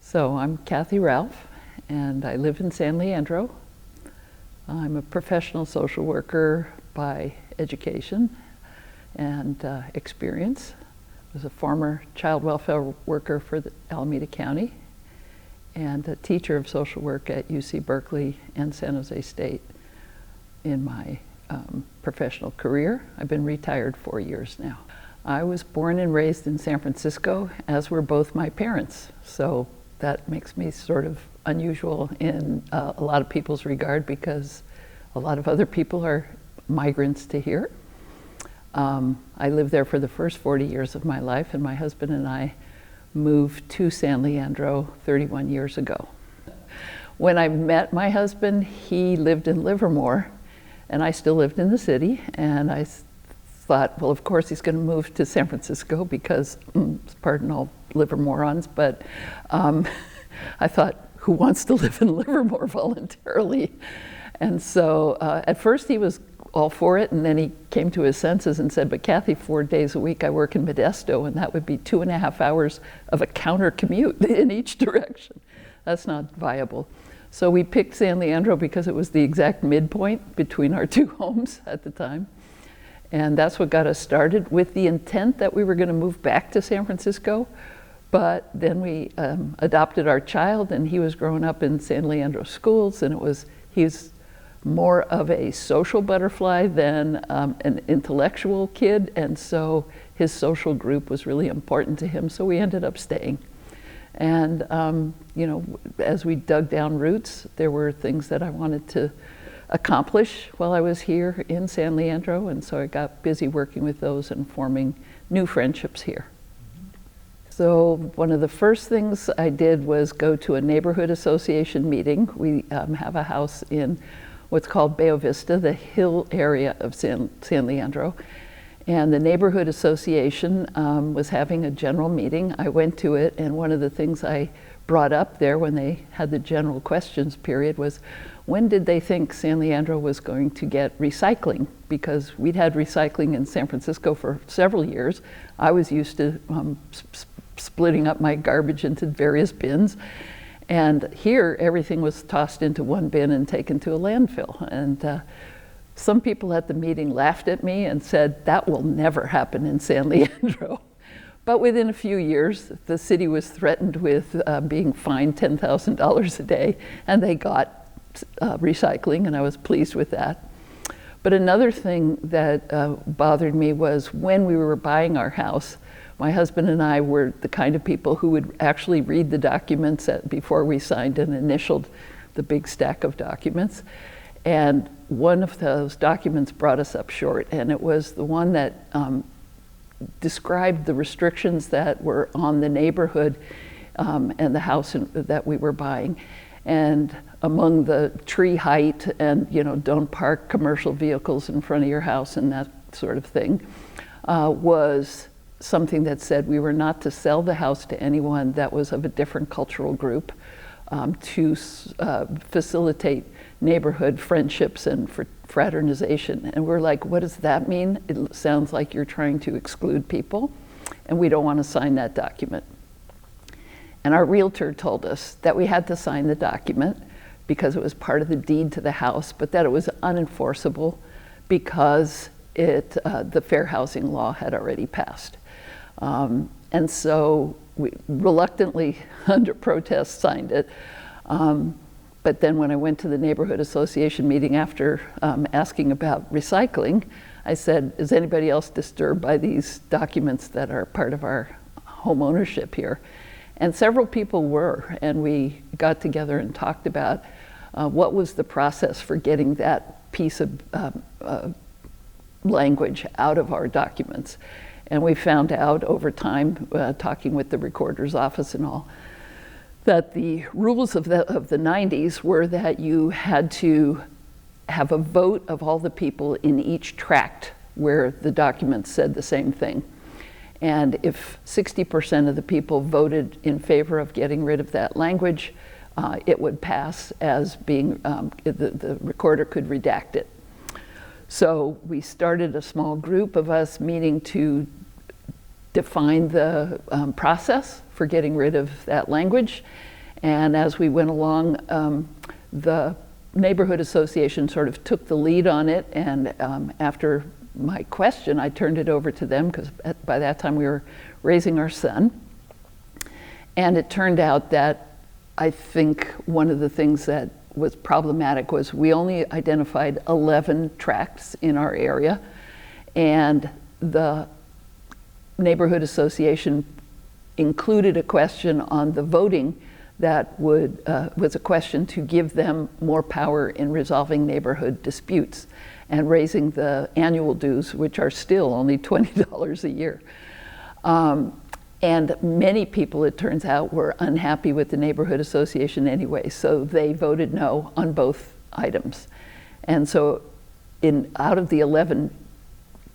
So I'm Cathy Ralph, and I live in San Leandro. I'm a professional social worker by education and experience. I was a former child welfare worker for the Alameda County and a teacher of social work at UC Berkeley and San Jose State in my professional career. I've been retired 4 years now. I was born and raised in San Francisco, as were both my parents. So that makes me sort of unusual in a lot of people's regard, because a lot of other people are migrants to here. I lived there for the first 40 years of my life, and my husband and I moved to San Leandro 31 years ago. When I met my husband, he lived in Livermore, and I still lived in the city, and I thought, well, of course he's going to move to San Francisco because, pardon all Livermorans, but I thought, who wants to live in Livermore voluntarily? And so at first he was all for it, and then he came to his senses and said, but Cathy, 4 days a week I work in Modesto, and that would be 2.5 hours of a counter commute in each direction. That's not viable. So we picked San Leandro because it was the exact midpoint between our two homes at the time. And that's what got us started, with the intent that we were going to move back to San Francisco. But then we adopted our child, and he was growing up in San Leandro schools, and he's more of a social butterfly than an intellectual kid, and so his social group was really important to him, so we ended up staying. And as we dug down roots, there were things that I wanted to accomplish while I was here in San Leandro, and so I got busy working with those and forming new friendships here. So one of the first things I did was go to a neighborhood association meeting. We have a house in what's called Bay-O-Vista, the hill area of San Leandro, and the neighborhood association was having a general meeting. I went to it, and one of the things I brought up there when they had the general questions period was, when did they think San Leandro was going to get recycling? Because we'd had recycling in San Francisco for several years. I was used to splitting up my garbage into various bins. And here, everything was tossed into one bin and taken to a landfill. And some people at the meeting laughed at me and said, that will never happen in San Leandro. But within a few years, the city was threatened with being fined $10,000 a day, and they got recycling, and I was pleased with that. But another thing that bothered me was when we were buying our house, my husband and I were the kind of people who would actually read the documents before we signed and initialed the big stack of documents. And one of those documents brought us up short, and it was the one that described the restrictions that were on the neighborhood and the house that we were buying. And among the tree height and, don't park commercial vehicles in front of your house and that sort of thing, was something that said we were not to sell the house to anyone that was of a different cultural group, to facilitate neighborhood friendships and fraternization. And we're like, what does that mean? It sounds like you're trying to exclude people, and we don't want to sign that document. And our realtor told us that we had to sign the document because it was part of the deed to the house, but that it was unenforceable because the fair housing law had already passed. And so we reluctantly, under protest, signed it. But then when I went to the neighborhood association meeting after asking about recycling, I said, is anybody else disturbed by these documents that are part of our home ownership here? And several people were, and we got together and talked about what was the process for getting that piece of language out of our documents. And we found out over time, talking with the recorder's office and all, that the rules of the 90s were that you had to have a vote of all the people in each tract where the documents said the same thing. And if 60% of the people voted in favor of getting rid of that language, it would pass as being, the recorder could redact it. So we started a small group of us meeting to define the process for getting rid of that language. And as we went along, the neighborhood association sort of took the lead on it, and after my question, I turned it over to them, because by that time we were raising our son. And it turned out that I think one of the things that was problematic was we only identified 11 tracts in our area, and the neighborhood association included a question on the voting that was a question to give them more power in resolving neighborhood disputes and raising the annual dues, which are still only $20 a year. And many people, it turns out, were unhappy with the neighborhood association anyway, so they voted no on both items. And so out of the 11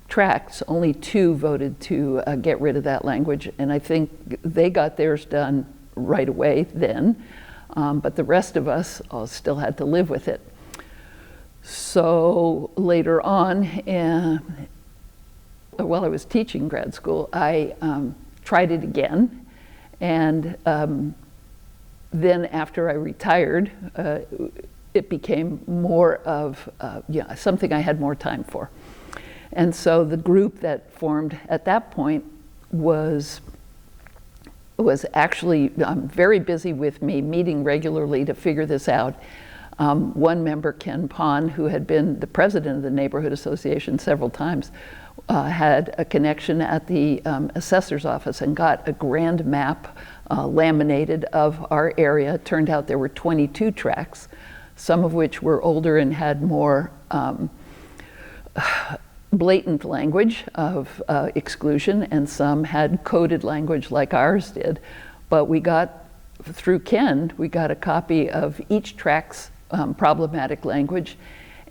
tracts, only 2 voted to get rid of that language, and I think they got theirs done right away then, but the rest of us all still had to live with it. So later on, while I was teaching grad school, I tried it again, and then after I retired, it became more of something I had more time for. And so the group that formed at that point was actually very busy with me, meeting regularly to figure this out. One member, Ken Pond, who had been the president of the neighborhood association several times, had a connection at the assessor's office and got a grand map laminated of our area. It turned out there were 22 tracts, some of which were older and had more blatant language of exclusion, and some had coded language like ours did. But we got, through Ken, we got a copy of each tract's problematic language,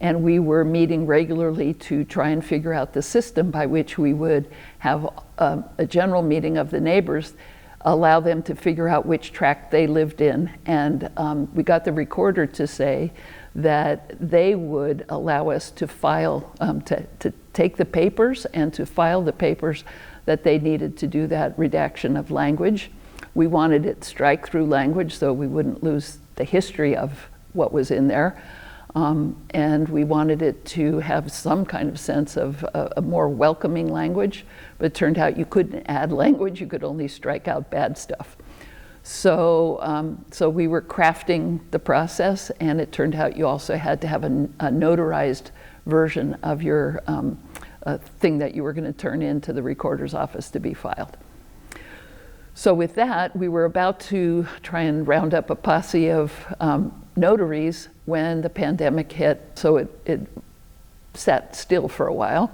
and we were meeting regularly to try and figure out the system by which we would have a general meeting of the neighbors, allow them to figure out which tract they lived in, and we got the recorder to say that they would allow us to file, to take the papers and to file the papers that they needed to do that redaction of language. We wanted it strike-through language so we wouldn't lose the history of what was in there. And we wanted it to have some kind of sense of a more welcoming language, but it turned out you couldn't add language, you could only strike out bad stuff. So, so we were crafting the process, and it turned out you also had to have a notarized version of your thing that you were going to turn into the recorder's office to be filed. So with that, we were about to try and round up a posse of notaries when the pandemic hit, so it sat still for a while.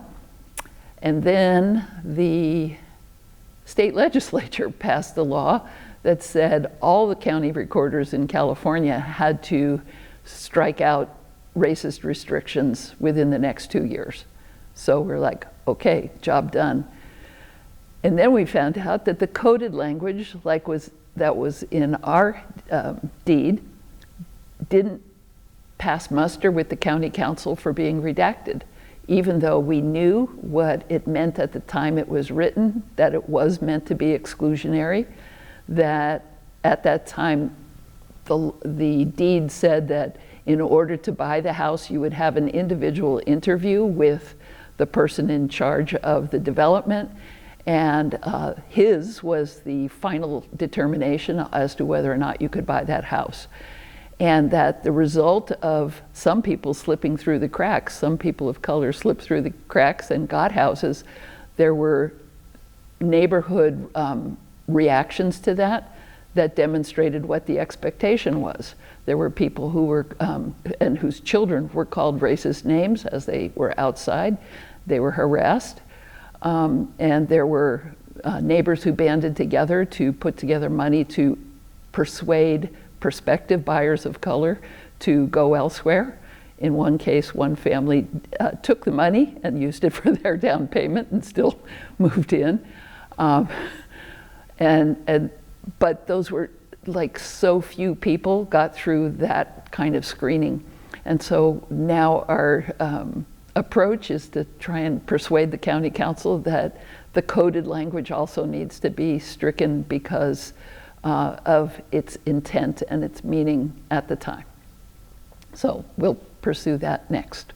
And then the state legislature passed the law that said all the county recorders in California had to strike out racist restrictions within the next 2 years. So we're like, okay, job done. And then we found out that the coded language, that was in our deed, didn't pass muster with the county council for being redacted, even though we knew what it meant at the time it was written, that it was meant to be exclusionary, that at that time the deed said that in order to buy the house you would have an individual interview with the person in charge of the development, and his was the final determination as to whether or not you could buy that house. And that the result of some people slipping through the cracks, some people of color slipped through the cracks and got houses, there were neighborhood reactions to that demonstrated what the expectation was. There were people who were, and whose children were called racist names as they were outside. They were harassed. And there were neighbors who banded together to put together money to persuade prospective buyers of color to go elsewhere. In one case, one family took the money and used it for their down payment and still moved in. But those were like so few people got through that kind of screening. And so now our approach is to try and persuade the county council that the coded language also needs to be stricken because of its intent and its meaning at the time. So we'll pursue that next.